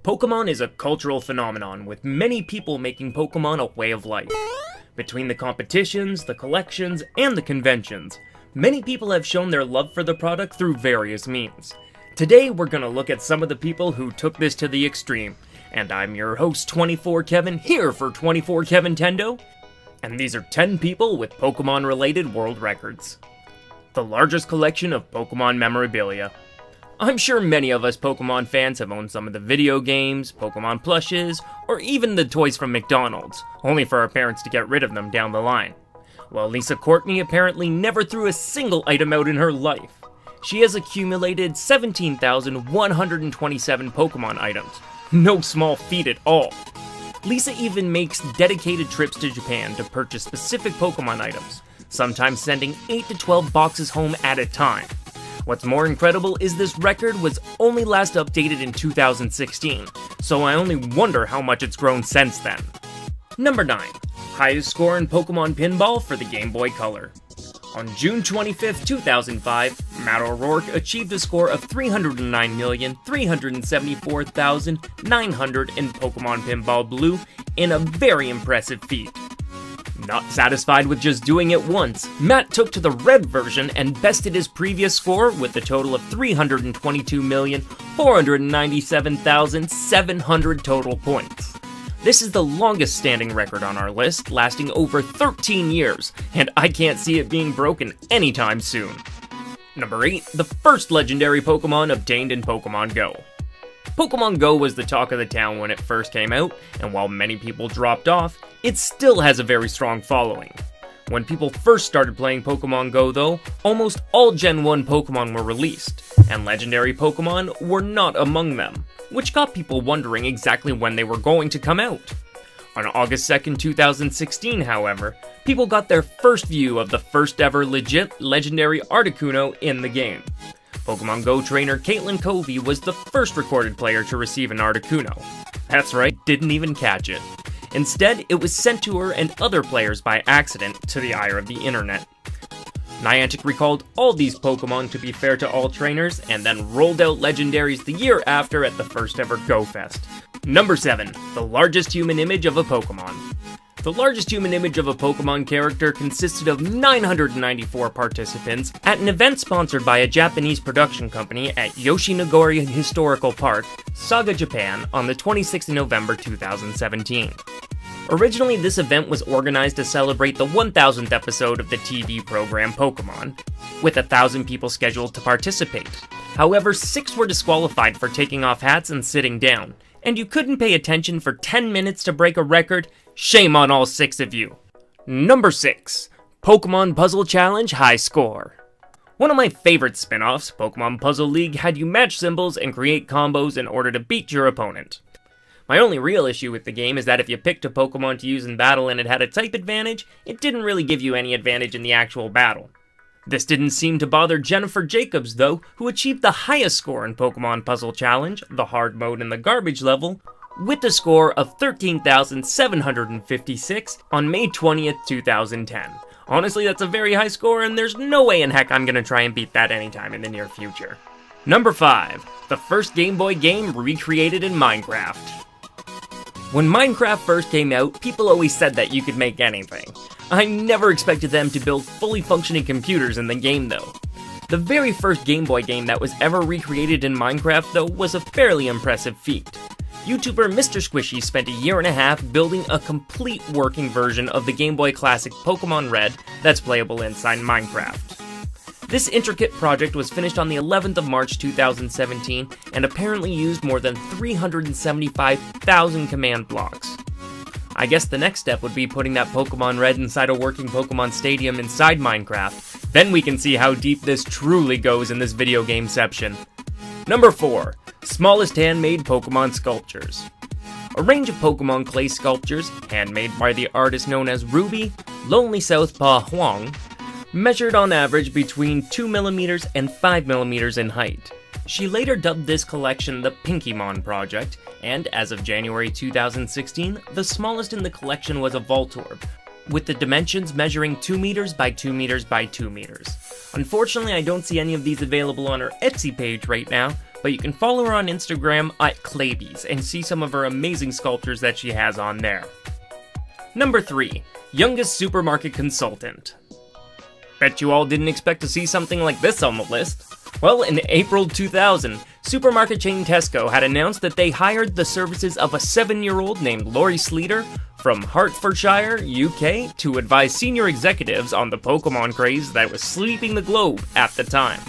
Pokemon is a cultural phenomenon, with many people making Pokemon a way of life. Between the competitions, the collections, and the conventions, many people have shown their love for the product through various means. Today we're gonna look at some of the people who took this to the extreme, and I'm your host 24Kevin, here for 24Kevintendo, and these are 10 people with Pokemon related world records. The largest collection of Pokemon memorabilia. I'm sure many of us Pokemon fans have owned some of the video games, Pokemon plushes, or even the toys from McDonald's, only for our parents to get rid of them down the line. Well, Lisa Courtney apparently never threw a single item out in her life. She has accumulated 17,127 Pokemon items. No small feat at all. Lisa even makes dedicated trips to Japan to purchase specific Pokemon items, sometimes sending 8 to 12 boxes home at a time. What's more incredible is this record was only last updated in 2016, so I only wonder how much it's grown since then. Number 9. Highest score in Pokemon Pinball for the Game Boy Color. On June 25, 2005, Matt O'Rourke achieved a score of 309,374,900 in Pokemon Pinball Blue in a very impressive feat. Not satisfied with just doing it once, Matt took to the red version and bested his previous score with a total of 322,497,700 total points. This is the longest standing record on our list, lasting over 13 years, and I can't see it being broken anytime soon. Number 8, the first legendary Pokemon obtained in Pokemon Go. Pokemon Go was the talk of the town when it first came out, and while many people dropped off, it still has a very strong following. When people first started playing Pokemon Go though, almost all Gen 1 Pokemon were released, and legendary Pokemon were not among them, which got people wondering exactly when they were going to come out. On August 2nd, 2016, however, people got their first view of the first ever legit legendary Articuno in the game. Pokemon Go trainer Caitlin Covey was the first recorded player to receive an Articuno. That's right, didn't even catch it. Instead, it was sent to her and other players by accident, to the ire of the internet. Niantic recalled all these Pokemon to be fair to all trainers, and then rolled out legendaries the year after at the first ever Go Fest. Number 7. The largest human image of a Pokemon. The largest human image of a Pokemon character consisted of 994 participants at an event sponsored by a Japanese production company at Yoshinogori Historical Park, Saga, Japan, on the 26th of November 2017. Originally, this event was organized to celebrate the 1000th episode of the TV program Pokemon, with 1,000 people scheduled to participate. However, 6 were disqualified for taking off hats and sitting down, and you couldn't pay attention for 10 minutes to break a record. Shame on all 6 of you. Number 6. Pokemon Puzzle Challenge High Score. One of my favorite spin-offs, Pokemon Puzzle League, had you match symbols and create combos in order to beat your opponent. My only real issue with the game is that if you picked a Pokemon to use in battle and it had a type advantage, it didn't really give you any advantage in the actual battle. This didn't seem to bother Jennifer Jacobs though, who achieved the highest score in Pokemon Puzzle Challenge, the hard mode and the garbage level, with a score of 13,756 on May 20th, 2010. Honestly, that's a very high score, and there's no way in heck I'm gonna try and beat that anytime in the near future. Number 5. The first Game Boy game recreated in Minecraft. When Minecraft first came out, people always said that you could make anything. I never expected them to build fully functioning computers in the game though. The very first Game Boy game that was ever recreated in Minecraft though was a fairly impressive feat. YouTuber Mr. Squishy spent a year and a half building a complete working version of the Game Boy Classic Pokemon Red that's playable inside Minecraft. This intricate project was finished on the 11th of March 2017 and apparently used more than 375,000 command blocks. I guess the next step would be putting that Pokemon Red inside a working Pokemon Stadium inside Minecraft. Then we can see how deep this truly goes in this video gameception. Number 4. Smallest handmade Pokemon sculptures. A range of Pokemon clay sculptures, handmade by the artist known as Ruby Lonely Southpaw Huang, measured on average between 2mm and 5mm in height. She later dubbed this collection the Pinkymon Project, and as of January 2016, the smallest in the collection was a Voltorb, with the dimensions measuring 2 meters by 2 meters by 2 meters. Unfortunately, I don't see any of these available on her Etsy page right now, but you can follow her on Instagram at Claybees and see some of her amazing sculptures that she has on there. Number 3. Youngest supermarket consultant. Bet you all didn't expect to see something like this on the list. Well, in April 2000, supermarket chain Tesco had announced that they hired the services of a 7-year-old named Laurie Sleater from Hertfordshire, UK, to advise senior executives on the Pokemon craze that was sweeping the globe at the time.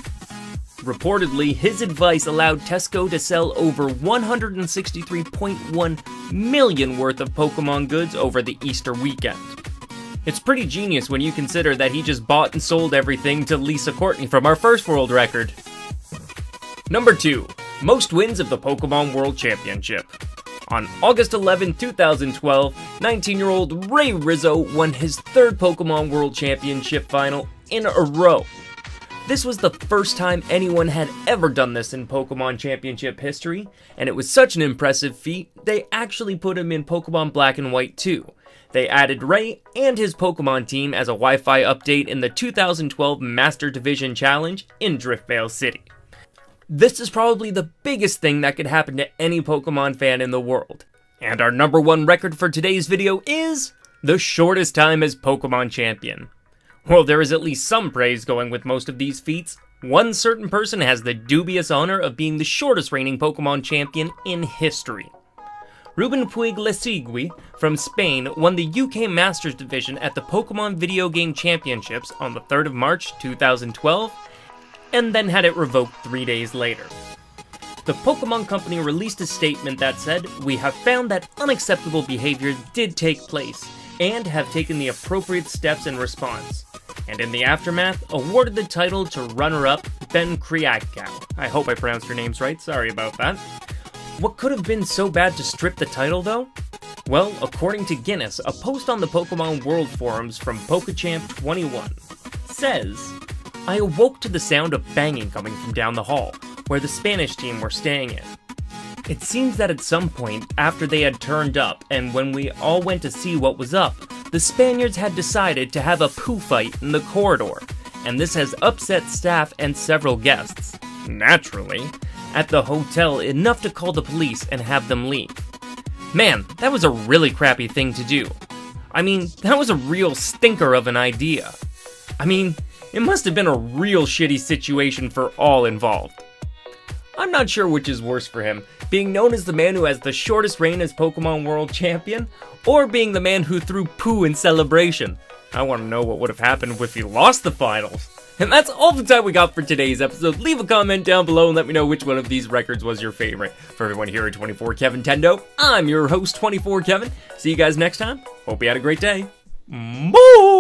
Reportedly, his advice allowed Tesco to sell over 163.1 million worth of Pokemon goods over the Easter weekend. It's pretty genius when you consider that he just bought and sold everything to Lisa Courtney from our first world record. Number 2. Most wins of the Pokemon World Championship. On August 11, 2012, 19-year-old Ray Rizzo won his 3rd Pokemon World Championship final in a row. This was the first time anyone had ever done this in Pokemon Championship history, and it was such an impressive feat, they actually put him in Pokemon Black and White too. They added Ray and his Pokemon team as a Wi-Fi update in the 2012 Master Division Challenge in Driftvale City. This is probably the biggest thing that could happen to any Pokemon fan in the world. And our number 1 record for today's video is the shortest time as Pokemon Champion. While there is at least some praise going with most of these feats, one certain person has the dubious honor of being the shortest reigning Pokemon Champion in history. Ruben Puig Lesegui from Spain won the UK Masters Division at the Pokemon Video Game Championships on the 3rd of March 2012, and then had it revoked 3 days later. The Pokemon Company released a statement that said, "We have found that unacceptable behavior did take place, and have taken the appropriate steps in response," and in the aftermath, awarded the title to runner-up Ben Kriakau. I hope I pronounced your names right, sorry about that. What could have been so bad to strip the title, though? Well, according to Guinness, a post on the Pokemon World forums from PokeChamp21 says, "I awoke to the sound of banging coming from down the hall, where the Spanish team were staying in. It seems that at some point, after they had turned up, and when we all went to see what was up, the Spaniards had decided to have a poo fight in the corridor, and this has upset staff and several guests, naturally, at the hotel enough to call the police and have them leave. Man, that was a really crappy thing to do. I mean, that was a real stinker of an idea. I mean, it must have been a real shitty situation for all involved." I'm not sure which is worse for him, being known as the man who has the shortest reign as Pokemon World Champion, or being the man who threw poo in celebration. I want to know what would have happened if he lost the finals. And that's all the time we got for today's episode. Leave a comment down below and let me know which one of these records was your favorite. For everyone here at 24 Kevin Tendo, I'm your host 24 Kevin. See you guys next time. Hope you had a great day. Bye!